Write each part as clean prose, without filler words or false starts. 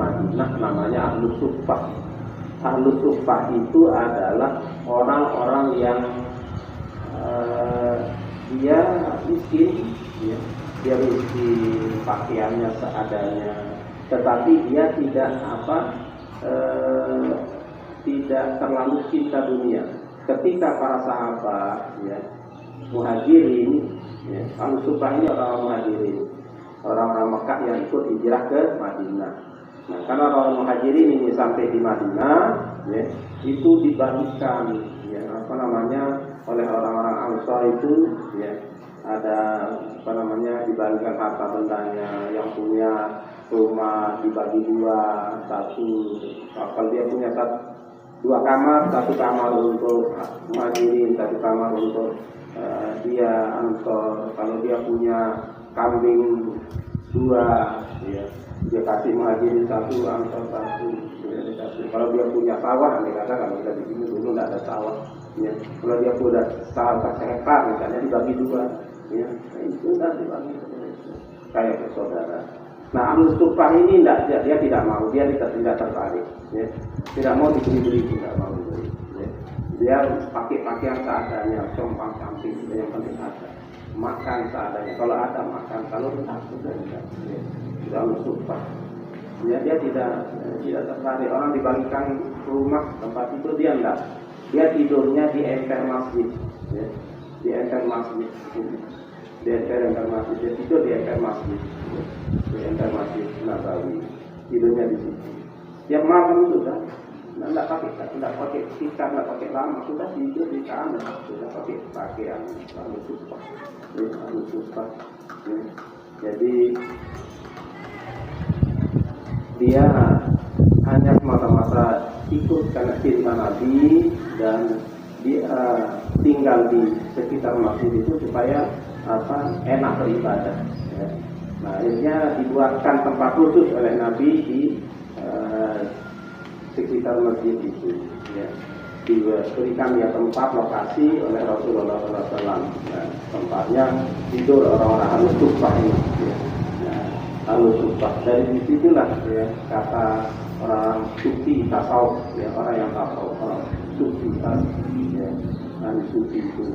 Madinah namanya Ahlus Suffah. Ahlus Suffah itu adalah orang-orang yang dia miskin, ya. Dia miskin, pakaiannya seadanya, tetapi dia tidak terlalu cinta dunia. Ketika para sahabat, ya, muhajirin, ya, Ahlus Suffah ini orang muhajirin, orang-orang Mekah yang ikut hijrah ke Madinah. Nah, karena orang muhajirin ini sampai di Madinah, ya, itu dibagikan, ya, oleh orang-orang Ansar itu, ya, ada dibagikan harta bendanya. Yang punya rumah dibagi satu. Kalau dia punya dua kamar, satu kamar untuk muhajirin, satu kamar untuk dia Ansar. Kalau dia punya kambing 2, ya, dia kasih muhajirin 1, Ansar 1, ya, dikasih. Kalau dia punya sawah, kalau kita di sini dulu tidak ada sawah, ya. Kalau dia punya sawah 1 hektar, misalnya dibagi 2, ya, itu sudah dibagi kayak bersaudara. Nah, Ahlus Suffah ini dia tidak mau, dia tidak tertarik, ya. Tidak mau dibeli, tidak mau dibeli, ya. Dia pakai pakaian seadanya, compang camping, yang penting ada. Makan seadanya, kalau ada makan, kalau tidak sudah tidak. Ya. Sudah Ahlus Suffah. Ya, dia tidak tertarik. Orang dibagikan rumah tempat itu dia enggak. Dia tidurnya di emper masjid, ya. Di emper masjid. Di emper masjid, dia tidur di emper masjid, ya. Di emper masjid Nabawi. Tidurnya di situ. Dia malam sudah. Tidak pakai tikar, tidak pakai lama, sudah tidur di sana, sudah pakai pakaian Ahlus Suffah. Ahlus Suffah. Ya. Jadi dia hanya semata-mata ikut karena cinta Nabi, dan dia tinggal di sekitar masjid itu supaya enak beribadah. Ya. Nah, akhirnya dibuatkan tempat khusus oleh Nabi di sekitar masjid itu, ya. Diberikan ya tempat lokasi oleh Rasulullah SAW. Nah, tempatnya tidur orang-orang Ahlus Suffah ini, ya. Nah, Ahlus Suffah, dari disitulah, ya, kata orang sufi tasawuf, ya, orang yang tasawuf, orang sufi, ya, ahli sufi itu.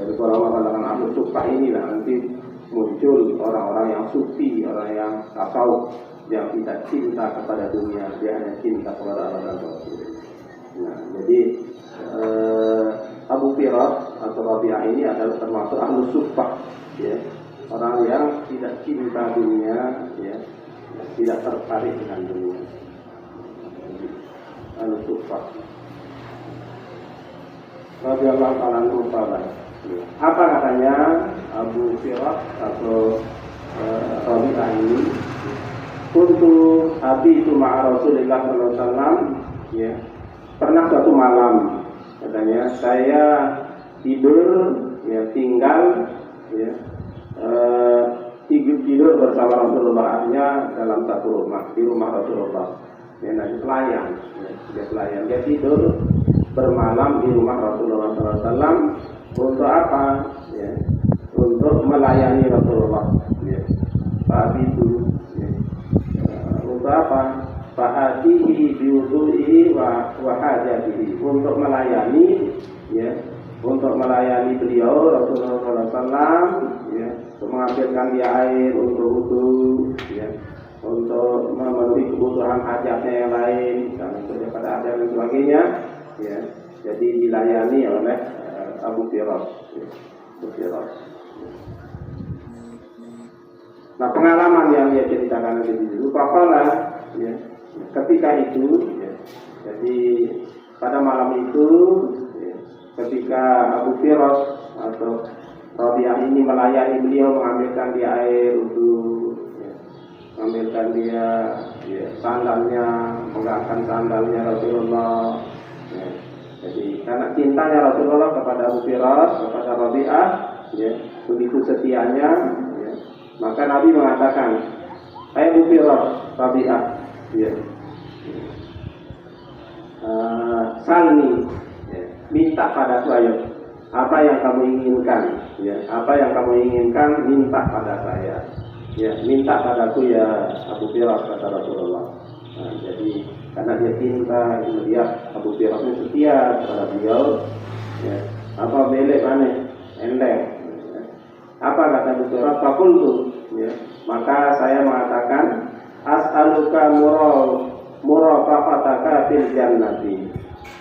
Dari orang-orang Ahlus Suffah inilah nanti muncul orang-orang yang sufi, orang yang tasawuf, yang tidak cinta kepada dunia, dia hanya cinta kepada Allah dan Rasul. Nah, jadi Abu Firas atau Rabi'ah ini adalah termasuk Ahlus Suffah, ya, orang yang tidak cinta dunia, ya, tidak tertarik dengan dunia. Ahlus Suffah. Radhiyallahu ta'ala anhu. Apa katanya Abu Firas atau Rabi'ah ini? Kuntu abi itu ma'a Rasulullah sallallahu alaihi wasallam, ya. Pernah suatu malam, katanya, saya tidur, ya, tinggal, ya, tidur bersama Rasulullah, artinya dalam satu rumah, di rumah Rasulullah. Ya, nanti pelayan, ya, dia pelayan, dia tidur bermalam di rumah Rasulullah sallallahu alaihi wasallam. Untuk apa? Ya, untuk melayani Rasulullah, ya. Tapi itu, ya. Untuk apa? Fahadihi biwudu'ihi wa hajatihi, untuk melayani, ya, untuk melayani beliau Rasulullah SAW, ya, untuk mengambilkan dia air untuk wudu, ya, untuk memenuhi kebutuhan hajatnya yang lain, dan daripada ada dan sebagainya, ya. Jadi dilayani oleh Abu Firas, ya. Abu Firas. Nah, pengalaman yang dia ceritakan di situ, papalah, ya, ketika itu, ya, jadi pada malam itu, ya, ketika Abu Firas atau Rabi'ah ini melayani beliau, mengambilkan dia air untuk, ya, mengambilkan dia, ya, sandalnya, mengangkat sandalnya Rasulullah, ya. Jadi karena cintanya Rasulullah kepada Abu Firas, kepada Rabi'ah, ya, begitu setianya, ya, maka Nabi mengatakan, "Hai Abu Firas, Rabi'ah, ya, salni, ya, minta padaku, ayo, apa yang kamu inginkan, ya, apa yang kamu inginkan, minta pada saya, ya, minta padaku ya Abu Firas," kata Rasulullah. Nah, jadi karena dia cinta, melihat Abu Firas ini setia kepada beliau, ya, apa belek mana endek, ya. Apa kata Abu Firas? Fakultu, ya, maka saya mengatakan as'aluka murafafataka fil jannati.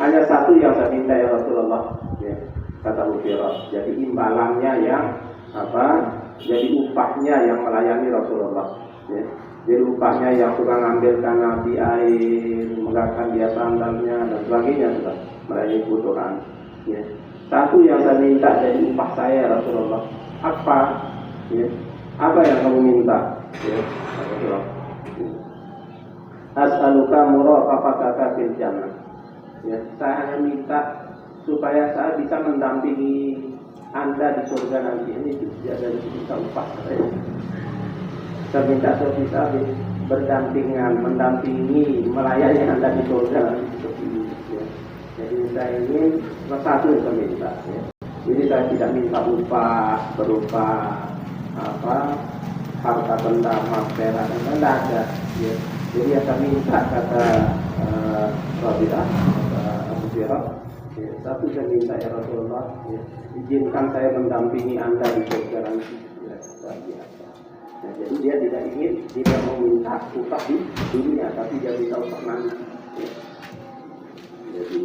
Hanya satu yang saya minta ya Rasulullah, ya, kata Abu Firas. Jadi imbalannya yang apa? Jadi upahnya yang melayani Rasulullah, ya. Jadi upahnya yang suka ngambilkan Nabi air, megahkan dia sandalnya dan sebagainya, sudah melayani kebutuhan, ya. Satu yang saya minta jadi upah saya Rasulullah. Apa? Ya. Apa yang kamu minta? Ya, Rasulullah. As'aluka murafafataka fil jannah. Ya, saya hanya minta supaya saya bisa mendampingi Anda di surga nanti. Ini tidak dari kita upah saya. Saya minta saya bisa berdampingan, mendampingi, melayani Anda di surga nanti seperti ini. Ya. Jadi saya ingin satu yang saya minta. Ya. Jadi saya tidak minta upah berupa apa harta benda, emas, perak, dan tidak ada. Ya. Jadi yang saya minta kata Rabi'ah, Abu Firas, ya, satu saya minta ya Rasulullah, ya, izinkan saya mendampingi Anda di surga nanti. Ya, luar biasa. Nah, jadi dia tidak ingin, tidak mau minta upah di dunia, tapi dia minta upah nanti. Ya. Jadi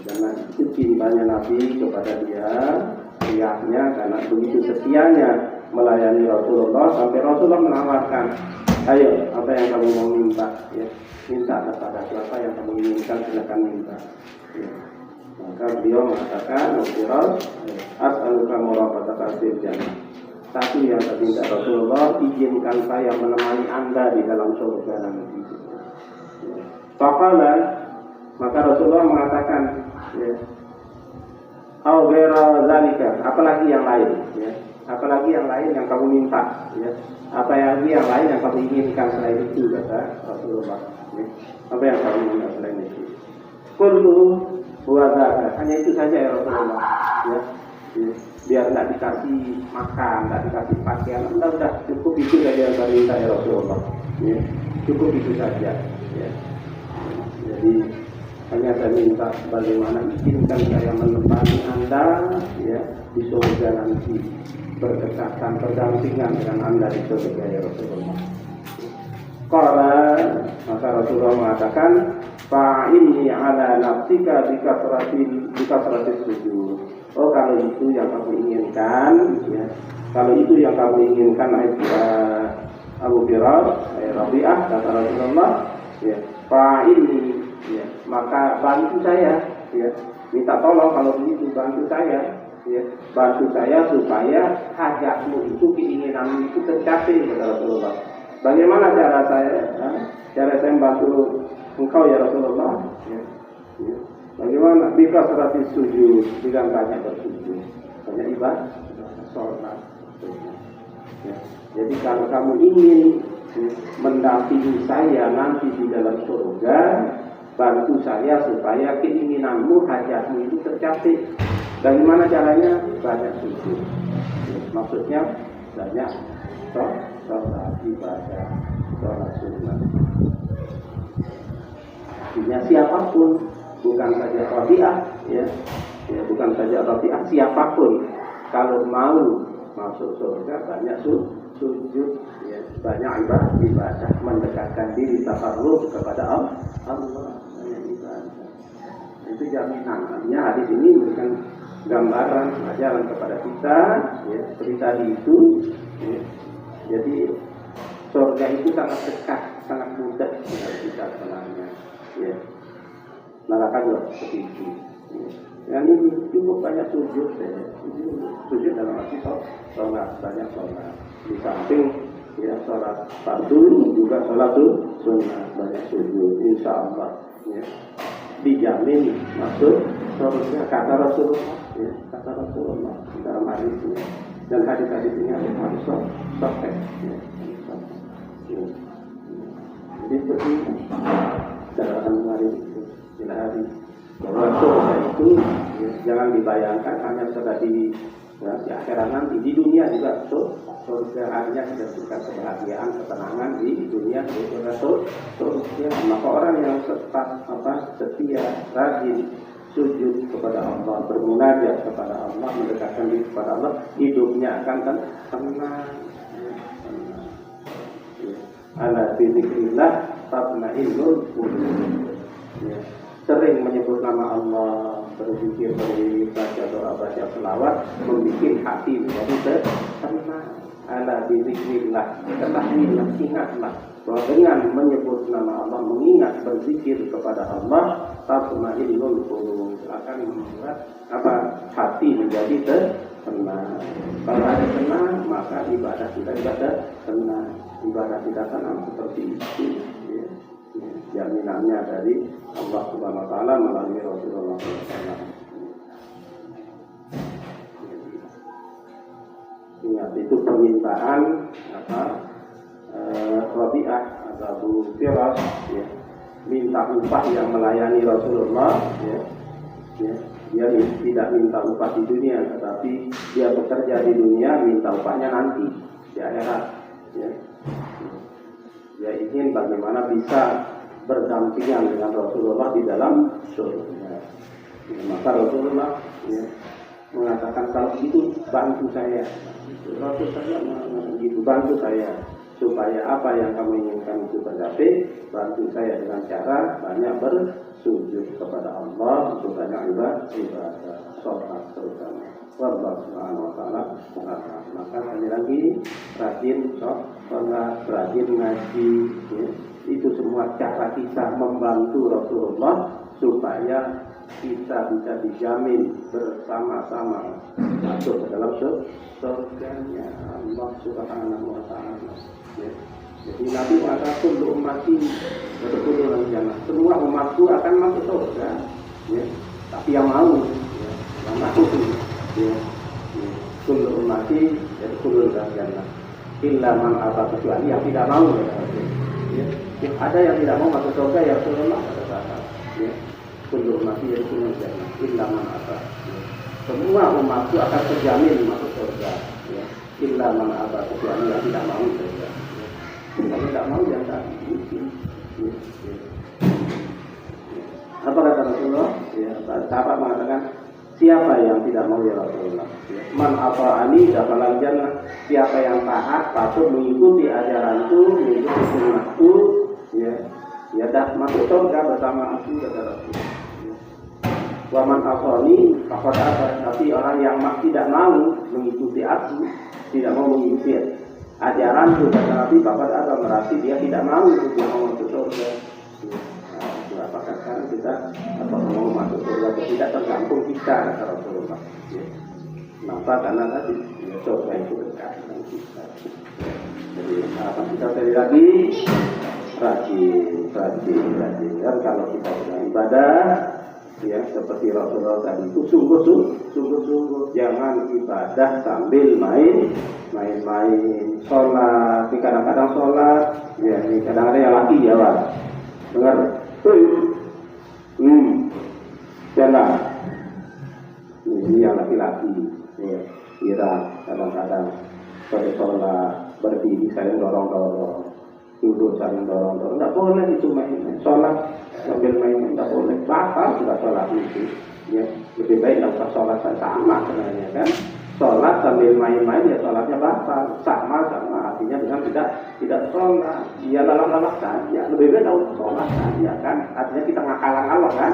karena itu cintanya Nabi kepada dia, riaknya karena begitu setianya melayani Rasulullah sampai Rasulullah menawarkan, ayo apa yang kamu mau minta, ya, minta kepada siapa yang kamu inginkan, silakan minta. Ya. Maka beliau mengatakan, as'aluka murafataka fil jannah. Satu yang saya minta Rasulullah, izinkan saya menemani Anda di dalam surga nanti. Ya. Faqala, maka Rasulullah mengatakan, ya, au ghaira zalika, apalagi yang lain, ya. Apalagi yang lain yang kamu minta, ya. Apa yang lain yang kamu inginkan selain itu, kata Rasulullah. Ya. Apa yang kamu minta selain itu? Qultu huwa dzaka, hanya itu saja ya Rasulullah. Ya. Biar tidak dikasih makan, tidak dikasih pakaian, udah cukup itu saja yang saya minta ya Rasulullah. Ya. Cukup itu saja. Ya. Jadi hanya saya minta bagaimana izinkan saya menemani Anda, ya, di surga nanti, berdekatan, berdampingan dengan Anda di surga ya Rasulullah. Qala, maka Rasulullah mengatakan, fa'inni ala nafsika bikasratis sujud. Oh, kalau itu yang kamu inginkan, ya, kalau itu yang kamu inginkan, Abu Firas, Rabi'ah, kata Rasulullah, ya, fa'inni, ya, maka bantu saya, ya, minta tolong kalau begitu, bantu saya, ya, bantu saya supaya hajatmu itu, keinginanmu itu tercapai, kata Rasulullah. Bagaimana cara saya? Cara saya membantu engkau ya Rasulullah. Ya, ya. Bagaimana? Bika seratis sujud, dengan banyak bersujud, banyak ibadah, sholat. Ya. Jadi kalau kamu ingin, ya, mendampingi saya nanti di dalam surga, bantu saya supaya keinginanmu, hajatmu itu tercapai. Bagaimana caranya? Banyak sujud. Ya, maksudnya banyak sholat ibadah, sholat sunnah. Artinya siapapun, bukan saja Rabi'ah, ya, bukan saja Rabi'ah, siapapun kalau mau masuk surga banyak sujud, ya, banyak ibadah, mendekatkan diri takarrub kepada Allah, banyak ibadah. Itu jaminan. Artinya hadis ini memberikan gambaran, ajaran kepada kita, ya, seperti tadi itu, ya. Jadi surga itu sangat dekat, sangat mudah untuk kita sebenarnya. Ya. Neraka juga seperti itu. Ya. Yang ini cukup banyak sujud, ya. Sujud dalam arti sholat, banyak sholat. Di samping, ya, sholat fardu juga sholat sunnah, banyak sujud. Insya Allah, ya, dijamin masuk surga, kata Rasulullah, ya, kata Rasulullah dalam hadis ini. Dan hadis-hadis ini ada hadis sahih, ya. Jadi seperti catatan kemarin itu, bila hari bahwa surga itu, ya, jangan dibayangkan hanya sekedar Ya, di akhirat nanti, di dunia juga surga, artinya kita berikan kebahagiaan, ketenangan di dunia, di surga. Maka orang yang setia, rajin sujud kepada Allah, bermunajat kepada Allah, mendekatkan diri kepada Allah, hidupnya akan tenang. Ala bizikrillah tatma'innul qulub. Sering menyebut nama Allah, berzikir, berdiri, baca doa, baca selawat, membuat hati menjadi tenang. Ala bizikrillah, ketahuilah, ingatlah bahwa dengan menyebut nama Allah, mengingat, berzikir kepada Allah, tatma'innul qulub, akan membuat hati menjadi tenang. Kalau ada tenang, maka ibadah kita tenang. Ibadah kita tenang seperti itu. Jaminannya dari Allah Subhanahu wa taala melalui Rasulullah SAW. Ingat, itu permintaan Rabi'ah atau Abu Firas, ya, minta upah yang melayani Rasulullah, ya. Dia tidak minta upah di dunia, tetapi dia bekerja di dunia, minta upahnya nanti di akhirat, ya. Dia ingin bagaimana bisa berdampingan dengan Rasulullah di dalam surga. Maka Rasulullah, ya, mengatakan, kalau itu bantu saya. Rasulullah mengatakan gitu, bantu saya supaya apa yang kamu inginkan itu tercapai. Bantu saya dengan cara banyak bersujud kepada Allah, untuk banyak ibadah, sholat terutama. Allah Subhanahu wa taala. Maka sekali lagi, rajin sholat, rajin ngaji, ya. Itu semua cara kita membantu Rasulullah supaya kita bisa dijamin bersama-sama masuk ke dalam surganya Allah Subhanahu wa taala. Ya. Jadi Nabi mengatakan, kullu ummati yadkhulul jannah. Semua umatku akan masuk surga. Ya. Tapi yang mau, ya, yang mau, ya. Kullu ummati yadkhulul jannah. Illa man aba, kecuali yang tidak mau. Ya. Ada yang tidak mau masuk surga, ya Rasulullah pada saat. Ya. Kullu ummati yadkhulul jannah illa man aba. Semua umatku akan terjamin masuk surga. Ya. Illa man aba, kecuali yang tidak mau surga. Kalau tidak mau, ya tak mungkin. Ya. Apa kata Rasulullah? Ya, sahabat mengatakan, siapa yang tidak mau ya Rasulullah? Ya. Man ata'ani dakhalal jannah. Siapa yang taat, patuh, mengikuti ajaranku, mengikuti sunnahku, ya dah masuk surga bersama aku, kata Rasulullah. Wa man asani faqad aba. Tapi orang yang tidak mau mengikuti aku, tidak mau mengikuti ajaranku, kata Nabi, faqad aba, berarti dia tidak mau masuk surga. Nah, apakah sekarang kita mau masuk surga atau tidak, tergantung kita, kata Rasulullah. Ya. Kenapa? Karena tadi surga itu dekat dengan kita. Jadi harapan kita sekali lagi, rajin. Dan kalau kita sudah ibadah, ya seperti Rasulullah tadi itu, sungguh-sungguh jangan ibadah sambil main. Sholat, kadang-kadang sholat, ya ini kadang-kadang yang laki ya Pak, dengar, jalan, ini yang laki-laki, ya, kira kadang-kadang pada sholat berdiri saling dorong-dorong, duduk saling dorong-dorong, tidak boleh itu main. Sholat sambil main tidak boleh, batal sudah sholat itu. Ya, lebih baik tidak usah sholat sama sebenarnya kan. Sholat sambil main-main, ya sholatnya batal, sama artinya dengan tidak sholat, ya lalak-lalak saja. Lebih baik tidak usah sholat saja kan, artinya kita ngakalang Allah kan.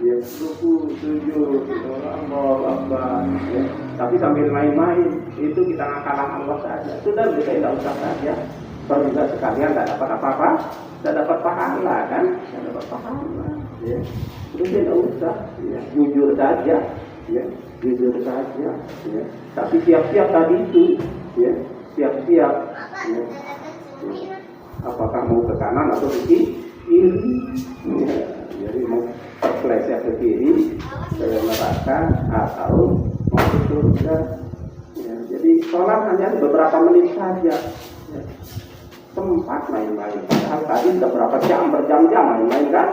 Ya, ruku, sujud, Allah Akbar, ya. Tapi sambil main-main itu kita ngakalang Allah saja. Sudah lebih baik tidak usah saja. Kalau juga sekalian tidak dapat apa-apa, tidak dapat pahala kan, tidak dapat pahala. Ya, terus tidak usah, ya, jujur saja, ya, jujur saja. Ya. Tapi siap-siap tadi itu, ya, siap-siap. Ya. Ya. Apakah mau ke kanan atau ke kiri? Ya. Jadi mau terpeleset ke kiri, ke neraka atau mau ke surga. Ya. Jadi sholat hanya beberapa menit saja. Ya. Tempat main-main. Padahal tadi sudah berapa jam, berjam-jam main-main kan?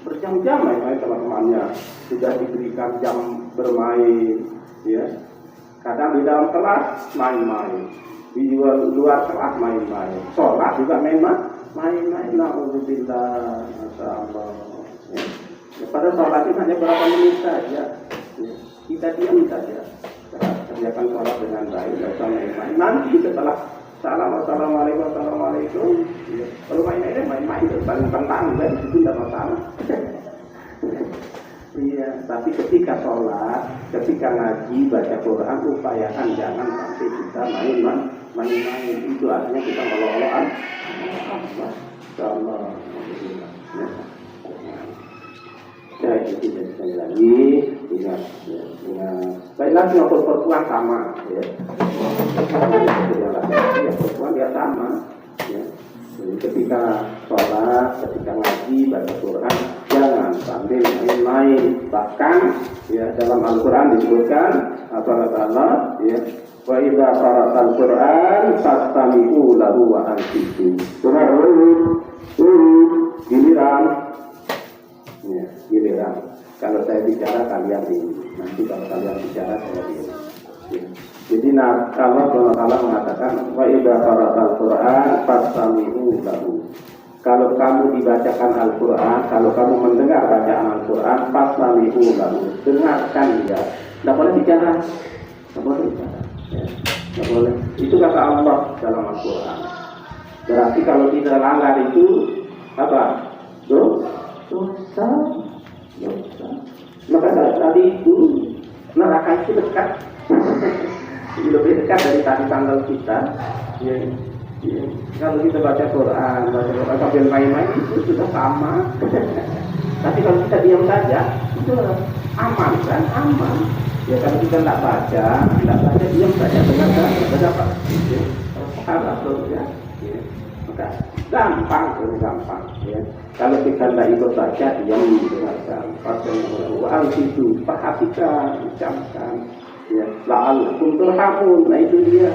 Berjam-jam main-main teman-temannya. Sudah diberikan jam bermain, ya. Kadang di dalam kelas main-main, di luar kelas main-main, sholat juga main-main. Alhamdulillah, masya Allah. Pada sholat itu hanya berapa menit saja, kita diam saja, kerjakan sholat dengan baik, tidak usah main-main. Nanti setelah assalamualaikum, kalau main-main saling tentang, dan itu tidak masalah. Iya, tapi ketika sholat, ketika ngaji, baca Quran, upayakan jangan sampai kita main-main. Itu artinya kita ngolok-ngolokan. Allah. Ya, itu tidak sekali lagi. Ingat. Baik lagi untuk perempuan sama. Ya. Perempuan dia sama. Ya. Jadi ketika sholat, ketika ngaji, baca Quran, jangan sambil main-main. Bahkan ya dalam Al-Quran disebutkan Allah ya, wa idza qara'al Quran fastami'u lahu wa ansitu. Giliran. Ya, giliran. Kalau saya bicara kalian ini, nanti kalau kalian bicara saya ini. Ya. Jadi Allah SWT mengatakan wa idza qara'al Quran fastami'u lahu. Kalau kamu dibacakan Al-Quran, kalau kamu mendengar bacaan Al-Quran, fastami'u lahu, dengarkan dia. Tidak boleh bicara, tidak boleh bicara. Ya. Tidak boleh. Itu kata Allah dalam Al-Quran. Berarti kalau kita langgar itu apa? Dosa. Maka tadi itu neraka itu dekat. Lebih dekat dari tadi tanggal kita. Ya. Ya. Kalau kita baca Quran sambil main-main itu sudah sama. Tapi kalau kita diam saja itu aman kan? Aman. Ya kalau kita tidak baca diam saja dengan dapat. Salah ya. Maka gampang. Ya. Kalau kita tidak ikut baca diam dengarkan. Wah itu perhatikan, ucapkan. Ya, la'allakum turhamun. Nah itu dia.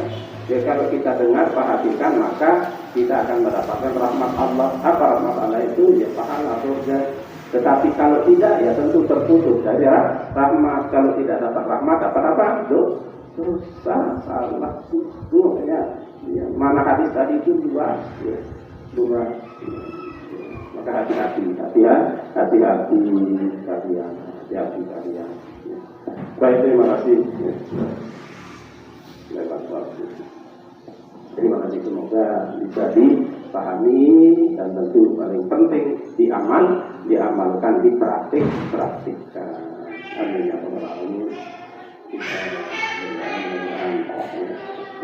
Ya kalau kita dengar, perhatikan, maka kita akan mendapatkan rahmat Allah. Apa rahmat Allah itu? Ya pahala surga. Tetapi kalau tidak, ya tentu terputus dari rahmat. Kalau tidak dapat rahmat, apa? Dosa, salah, ya. Ya. Mana hadis tadi itu dua. Ya. Maka hati-hati kalian. Baik, terima kasih. Terima kasih, semoga bisa dipahami dan tentu paling penting diamalkan, dipraktikkan. Amin ya rabbal alamin. Kita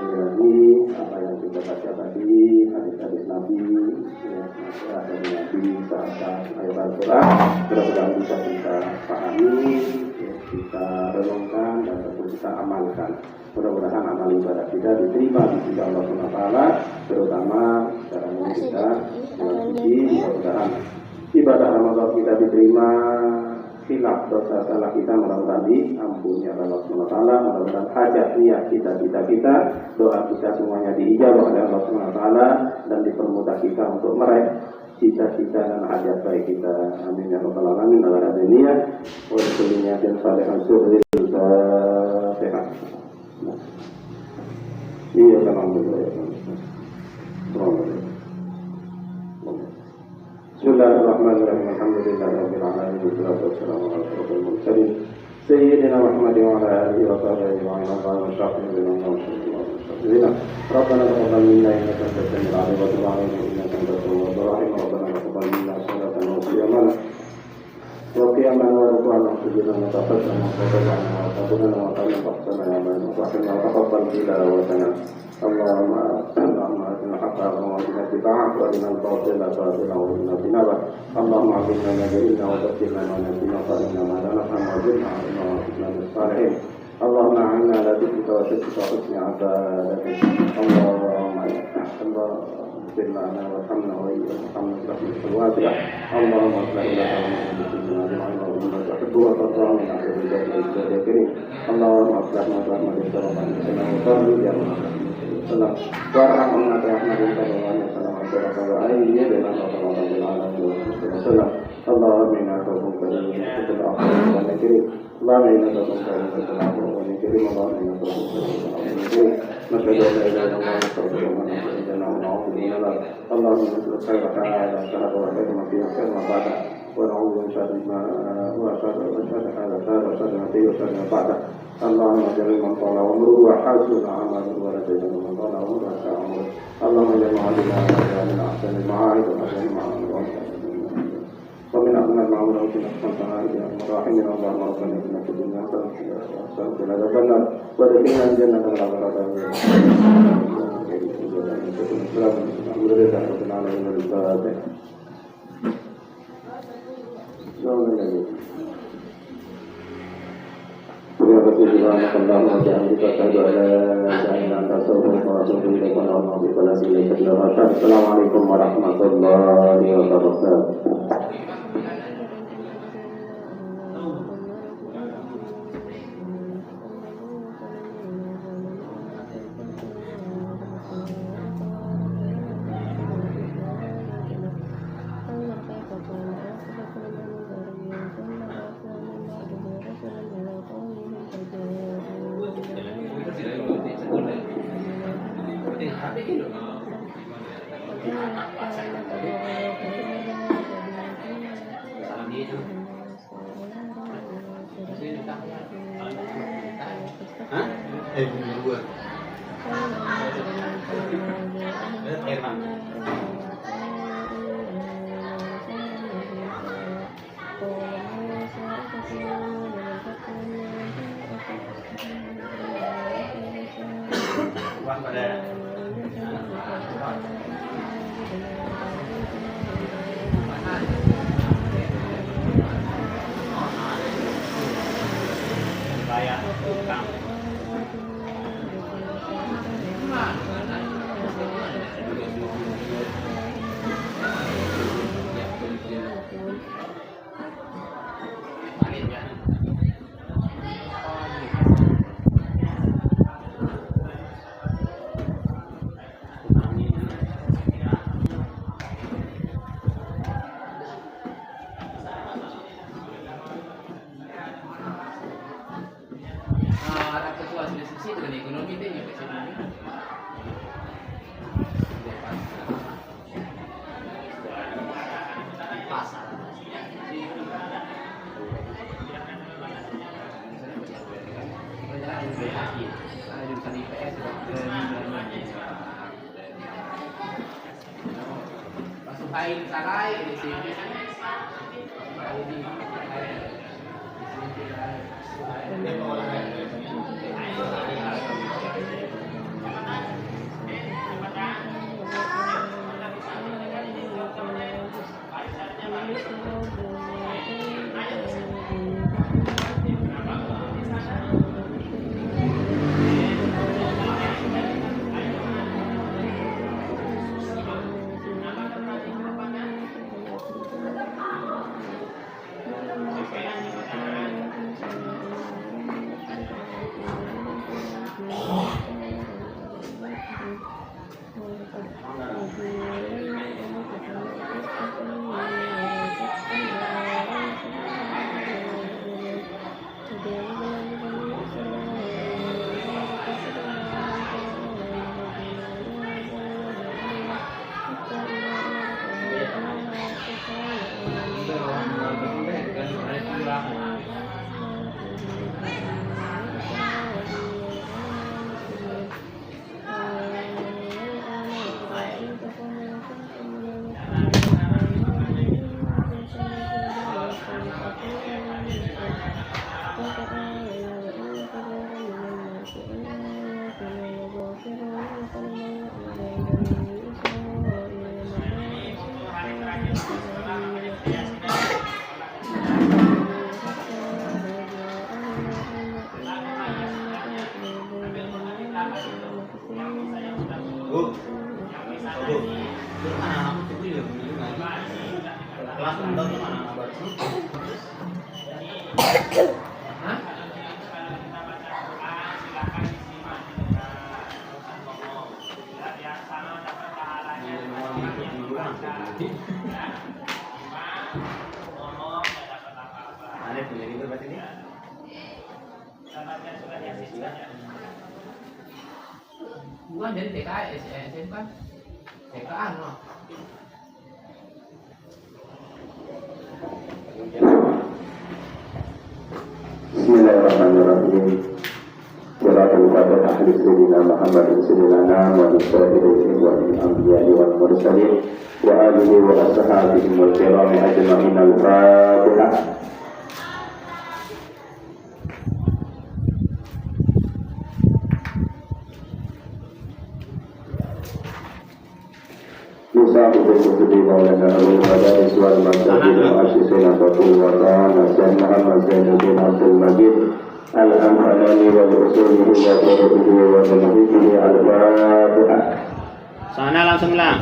mengulangi apa yang kita baca tadi, hadis-hadis Nabi, nasihat dari Nabi, sahabat ayat Al-Quran, mudah-mudahan bisa kita pahami, kita renungkan dan tentu kita amalkan. Mudah-mudahan amal ibadah kita diterima di sisi Allah SWT, terutama sekarang ini kita mudah-mudahan ibadah Ramadan kita diterima, khilaf dosa salah kita mudah-mudahan diampuni Allah SWT, mudah-mudahan hajat niat kita, doa kita semuanya diijabah oleh Allah SWT dan dipermudah kita untuk meraih cita-cita dan hajat baik kita. Amin ya rabbal alamin. Ala dunia wa kullinya dan salihan suril sehat. Iya, alhamdulillah. Bismillahirrahmanirrahim. Alhamdulillahirabbil alamin. Wassalatu wassalamu ala asyrofil mursalin sayyidina Muhammadin wa ala alihi wa sahbihi wa ala Rabbana taqabbal minna innaka antas samiul alim wa tub alaina innaka antat tawwabur rahim. Rabbana taqabbal minna salatan wa qiyamana wa sujudan wa tafakkana wa tabaana wa tabana wa tafakkana ya man wa taqabbal tilawatana. Allahumma atina haqqan wa atina tiba'ah wa atina al-batila batila wa atina tinaba. Allahumma a'inna ma ja'alna wa taqina ma nasina fa inna ma la naf'u wa jinna wa inna bis-salihin. Allahumma a'inna ala dhikrika wa syukrika wa husni ibadatik. Allahumma lana wa hamna wa Muhammad sallallahu alaihi wasallam. Allahumma salli ala Muhammad wa ala alihi wa sahbihi wa sallam. Allahumma salli ala Muhammad Salam. Warahmatullahi wabarakatuh. Salam. Allahumma inna nas'aluka min khairin wa min sharrin. Allahumma inna nas'aluka min khairin wa min sharrin. kirim Allah yang نشهد أن لا إله إلا الله ونستغفره ونعوذ بالله اللهم نسألك خير هذا الشهر وخير ما فيه وخير ما بعده ونعوذ من شر ما وشر هذا الشهر وشر ما فيه وشر ما بعده اللهم اجعل من طال عمره وحسن عمله ولا تجعل من طال عمره وسع عمره اللهم اجعل معادنا من أحسن المعاهد وأحسن المعامل ومن أغنى المعمول ومن أحسن المعاهد الراحمين اللهم ربنا إنك في الدنيا حسنة وفي الآخرة ودخلنا الجنة مع الأبرار الحمد لله رب العالمين الفاتح سبحانك اللهم وبحمدك أشهد أن لا إله إلا أنت أستغفرك وأتوب إليك اللهم صل على سيدنا محمد السلام عليكم ورحمة الله وبركاته. Ada punya libur berarti ini? kan jadi TK SMK TK no. Bismillahirrahmanirrahim. Salatu kepada ahli sayyidina Muhammad sallallahu alaihi wasallam wa al-anbiya'i wal mursalin wa alihi wa ashabihi wal kiram ajma'in al-Fatihah. Musafi berkutudi maulana al-Madaris wal Masjid al-Asyisin Abatul Watan Hasan Muhammad Zainuddin Abdul Majid Al-Anfanani wal Usulihi wa Tuhudihi wa Tuhudihi al-Fatihah. Sana langsung lah.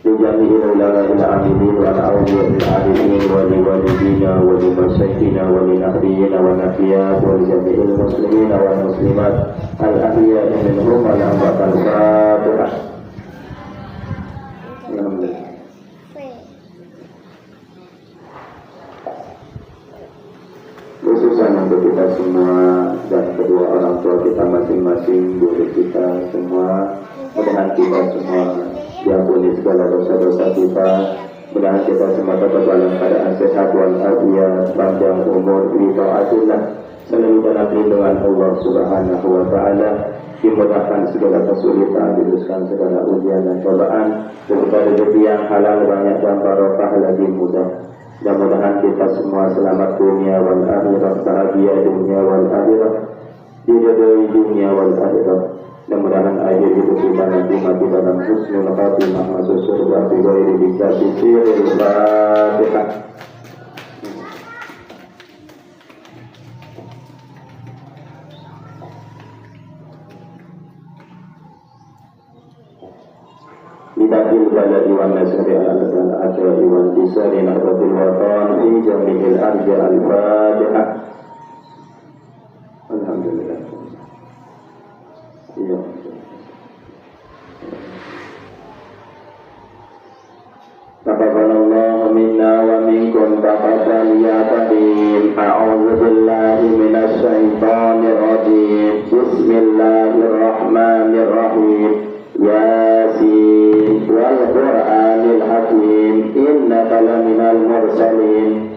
لجميع العلماء العاملين والأولياء العارفين ولوالدينا ولمشايخنا ولنبينا والأنبياء ولجميع المسلمين والمسلمات الأحياء منهم والأموات. الفاتحة. Khususan untuk kita semua dan kedua orang tua kita masing-masing, guru kita semua, mudah-mudahan kita semua diampuni segala dosa-dosa kita, mudah-mudahan kita semua dapat dalam keadaan sehat walafiat, panjang umur, ta'atillah, selalu dalam lindungan Allah Subhanahu wa taala, dimudahkan segala kesulitan, diluruskan segala ujian dan cobaan, diberikan rezeki yang halal banyak dan barokah lagi mudah. Mudah-mudahan kita semua selamat dunia wal akhirat, bahagia dunia wal akhirat, diridhoi dunia wal akhirat. Dan mudah-mudahan akhir hidup kita nanti mati dalam husnul khatimah, masuk surga bi ghairi hisabin. Fatihah. Lidakil baladi wa nasri al-adai wa disari nahbatil watan fi jami'il arja al-Fatihah. Alhamdulillah. Iya. Taqabbalallahu minna wa minkum taqabbal ya karim. A'udzu billahi minasy syaithanir rajim. Bismillahirrahmanirrahim. Yasin wal Qur'anil Hakim innaka laminal mursalin.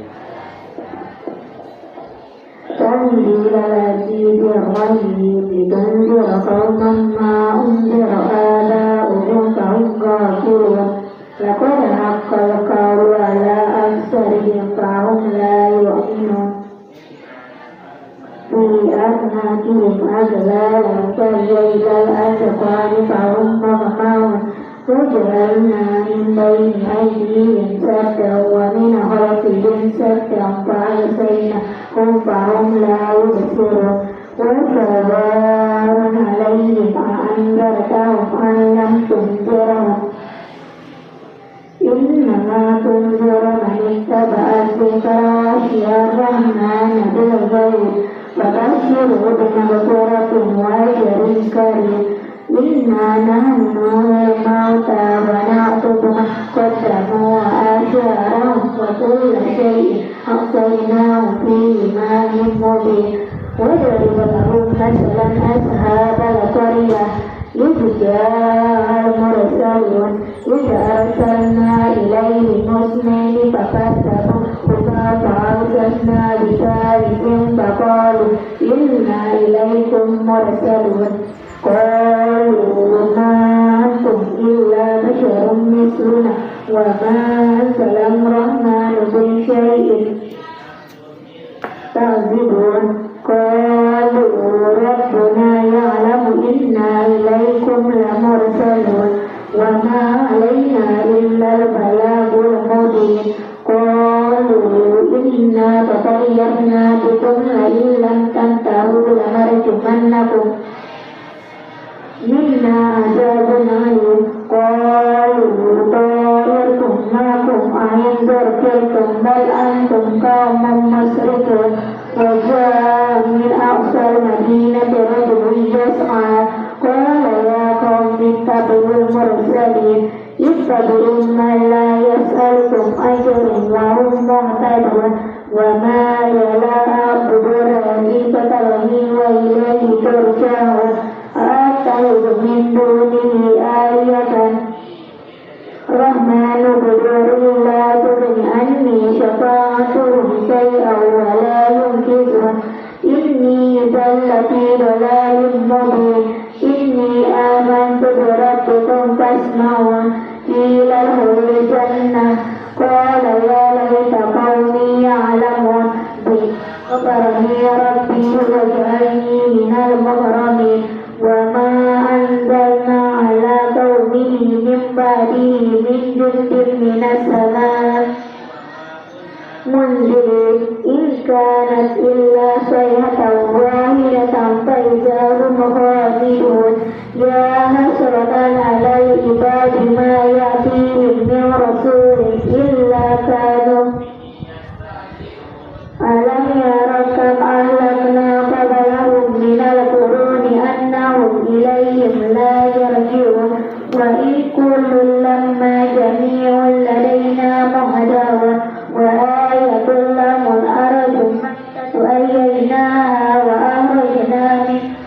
تنزيل العزيز الرحيم لتنذر قوما ما أنذر آباؤهم فهم غافلون لقد حق القول على أكثرهم فهم لا يؤمنون في أعناقهم أغلال فهي إلى الأذقان فهم مقمحون وجعلنا من بين أيديهم سدا ومن خلفهم سدا فأغشيناهم فهم لا يبصرون وسواء عليهم أأنذرتهم أم لم تنذرهم إنما تنذر من اتبع الذكر وخشي الرحمن بالغيب فبشره بمغفرة وأجر كريم. إنا نحن نحيي الموتى ونكتب ما قدموا وآثارهم وكل شيء أحصيناه في إمام مبين. واضرب لهم مثلا أصحاب القرية إذ جاء المرسلون إذ أرسلنا إليهم اثنين فكذبوهما فأرسلنا بثالث فقالوا إنا إليكم مرسلون. قالوا ما أنتم إلا بشر مثلنا وما أنزل الرحمن من شيء تعذبون. قالوا ربنا يعلم إنا إليكم لمرسلون وما علينا إلا البلاغ المبين. قالوا إنا تطيرنا بكم لئن لم تنتهوا لنرجمنكم منا عذاب أليم. قالوا طائركم معكم أئن ذكرتم بل أنتم قوم مسرفون. وجاء من أقصى المدينة رجل يسعى قال يا قوم اتبعوا المرسلين اتبعوا من لا يسألكم أجرا وهم مهتدون وما لا أعبد ولكن فطرني وإليه ترجعون أتخذ من دونه آلهة الرحمن بضر لا تغن عني شفاعتهم شيئا ولا ينقذون إني إذا لفي ضلال مبين إني آمنت بربكم فاسمعون قيل ادخلوا الجنة قال يا ليت قومي يعلمون غفرني ربي وجعلني من المكرمين وما أنزلنا على قومه من بعده من جند من السماء منزل إن كانت إلا صيحة واحدة فإذا هم خامدون يا حسرة على العباد ما يأتيهم من رسول إلا كانوا ألم يروا كم أهلكنا قبلهم من القرون أنهم إليهم لا يرجعون وإن كل لما جميع لدينا محضرون وآية لهم الأرض مكة أحييناها وأخرجنا منها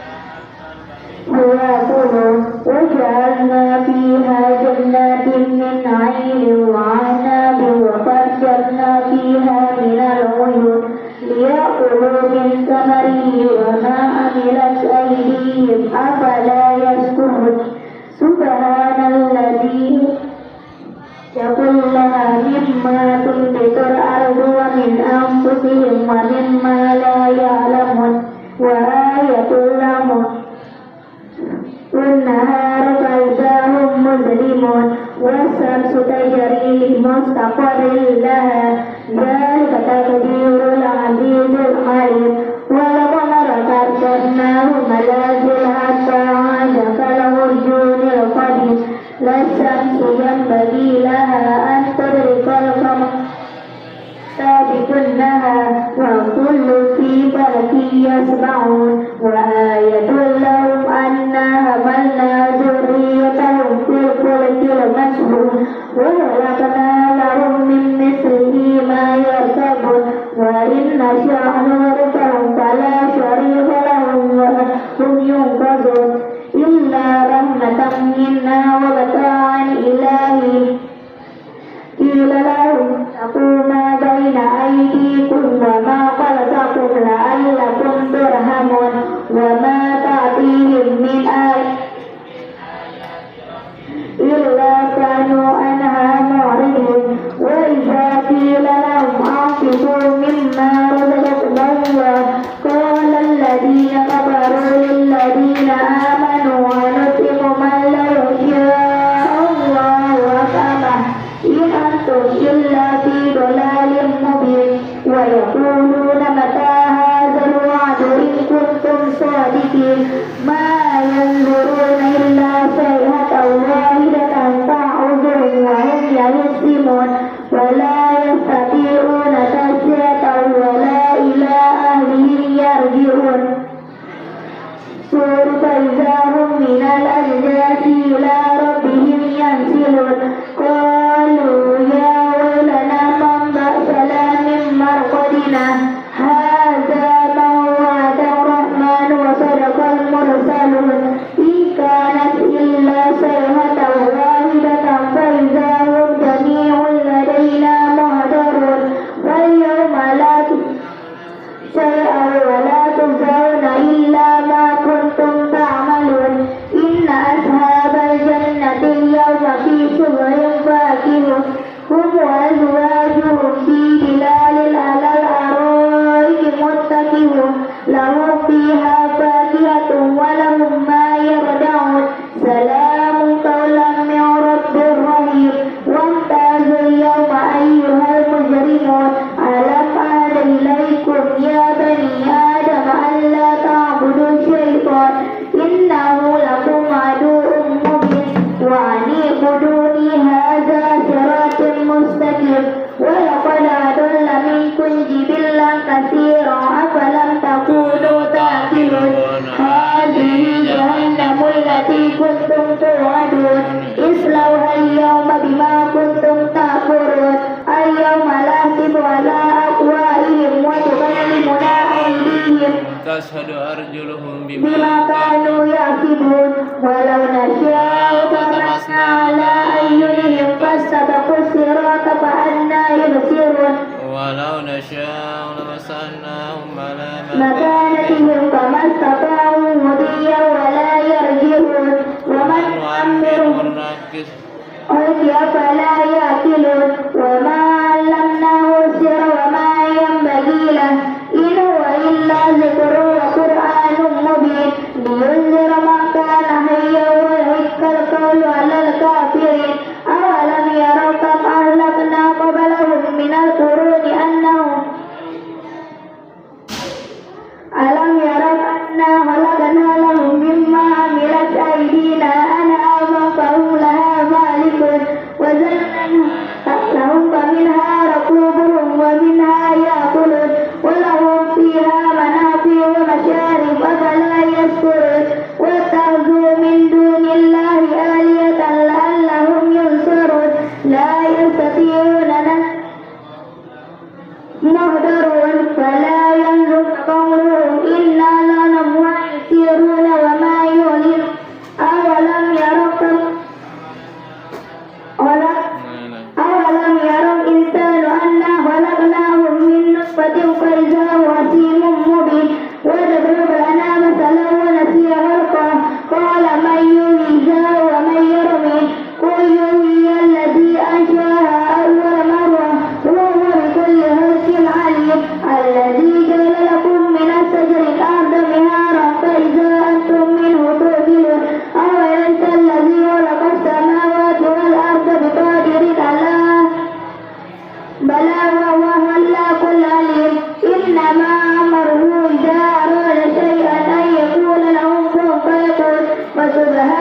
كلوا وجعلنا فيها جنات من نعيم وعناب وفجرنا فيها من العيون ليأكلوا من ثمره وما عملت أيديهم أفلا يشكرون سبحان الذي يقول لها مما تنبت الأرض ومن أنفسهم ومما لا يعلمون وآية لهم والنهار فإذا هم مظلمون والشمس تجري لمستقر لها ذلك تقدير العزيز العليم والقمر قدرناه منازل حتى عاد كالعرجون القديم لا الشمس ينبغي لها أن تدرك القمر سابق النهار وكل في فلك يسبحون وآية لهم أنا حملنا ذريتهم في الفلك المشحون وخلقنا لهم من مثله ما يركبون وإن نشأ نغرقهم فلا شريك لهم وهم ينقذون إلا رحمة منا ومتاعا إلهي قيل لهم اتقوا ما بين أيديكم وما خلفكم لعلكم ترحمون وما تأتيهم من آية إلا كانوا عنها معرضين وإذا قيل لهم أنفقوا مما رزقكم الله قال الذين كفروا للذين آمنوا ونطعم من لو شاء الله أطعمه إن أنتم إلا في ضلال مبين ويقولون متى هذا الوعد إن كنتم صادقين ما ينظرون إلا صيحة واحدة تعودهم وهم يهزمون ولا يستطيعون تسلية ولا إلى أهلهم يرجعون فإذا هم من الأجداث إلى ربهم ينسلون قالوا يا ويلنا من بعثنا من مرقدنا هذا ما وعد الرحمن وصدق المرسلون إن كانت إلا صيحة واحدة فإذا هم جميع لدينا محضرون فاليوم لا شيئا ولا تجزون إلا ما كنتم تعملون إن أصحاب الجنة اليوم في شغل فاكهون هم وأزواجهم في ظلال على الأرائك متكئون لهم فيها فاكهة ولهم ما يرضعون سلام قولا من رب رحيم وامتازوا اليوم أيها المجرمون ألم أعهد إليكم يا بني آدم ألا تعبدوا الشيطان إنه لكم عدو مبين وأن اعبدوني هذا صراط مستقيم ولقد أضل منكم جبلا كثيرا أفلم تكونوا تعقلون هذه جهنم التي كنتم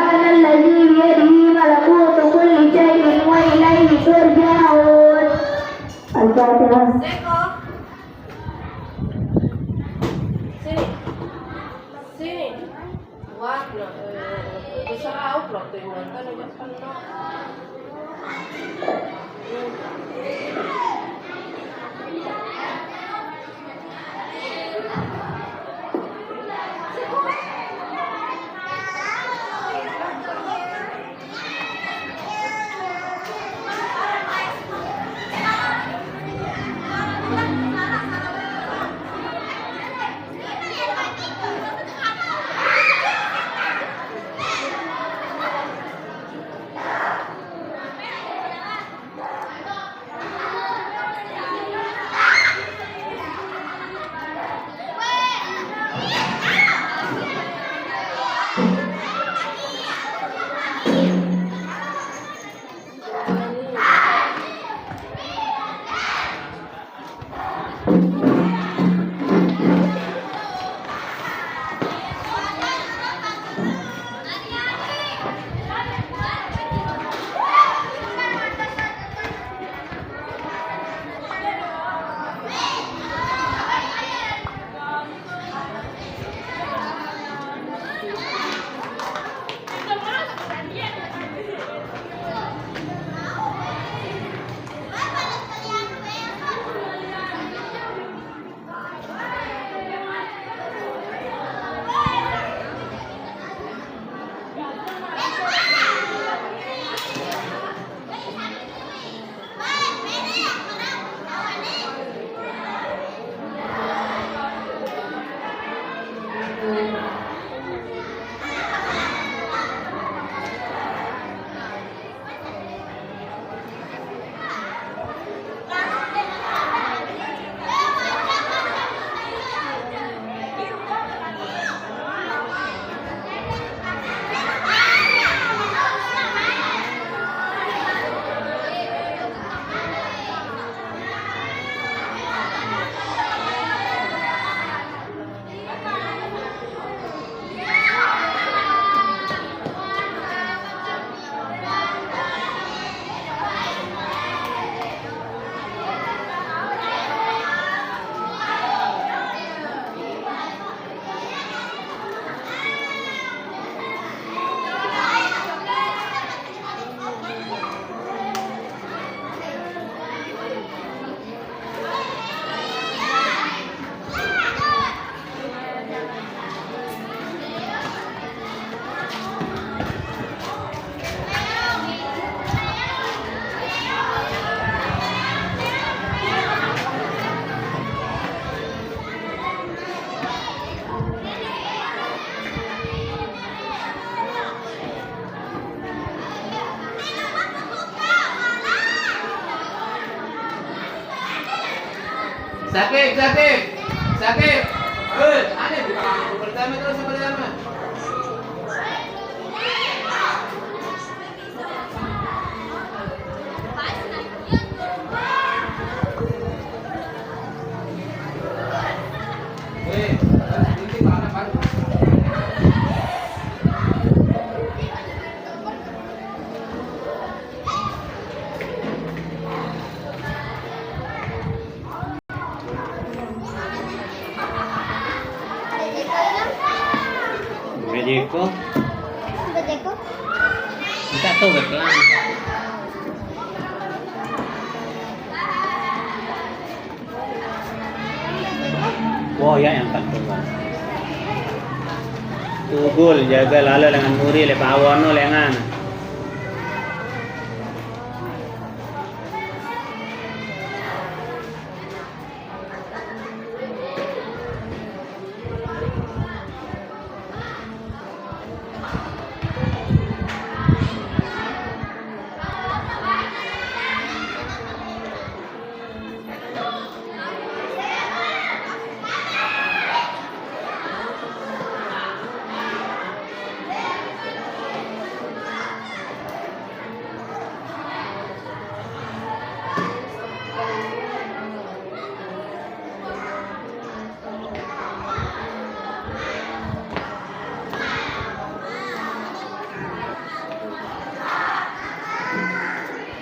Subhanalladzi biyadihi malakutu kulli syai'in wa ilaihi turja'un. Al-Fatihah. Seko. Sini. Sini. Wah, besar out loh tuh yang kan udah penuh. Sakit. Aneh bukan pertama terus pertama. Ini mana baru? Bejeko. Bejeko. Kita tuh berkelan. Wah ya yang tak tuan. Tugul jaga lala dengan muri le pawon no lengan.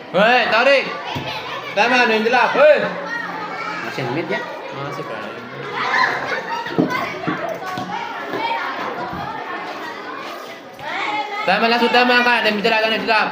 Hei, tarik. Taman yang gelap. Hei. Masih menit ya. Masih kan. Taman langsung taman kan, dan bicara kan gelap.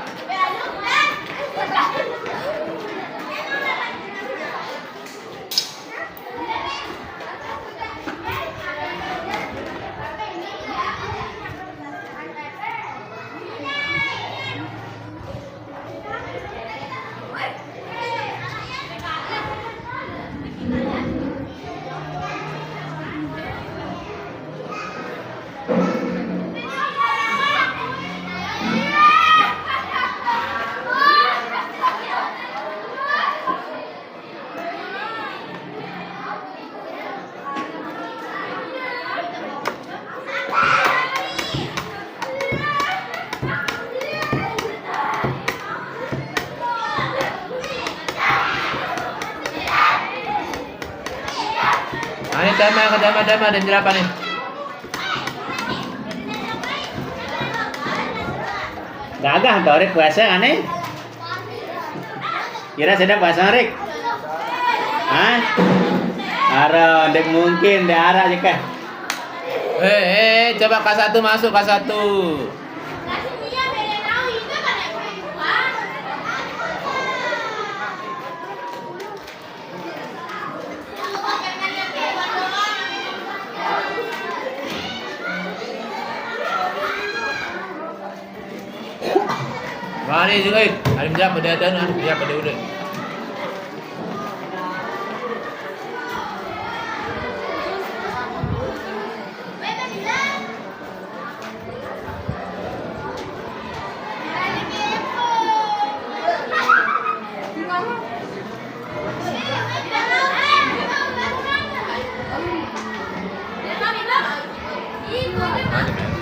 Ini dama dan jerapah nih. Gagah Torik puasa aneh. Kira sudah puasa Rik? Hah? Ara, dek mungkin dek arah aja kah? Coba K1 masuk K1. Mari juga, ada jam pada ada dia pada udah. Mana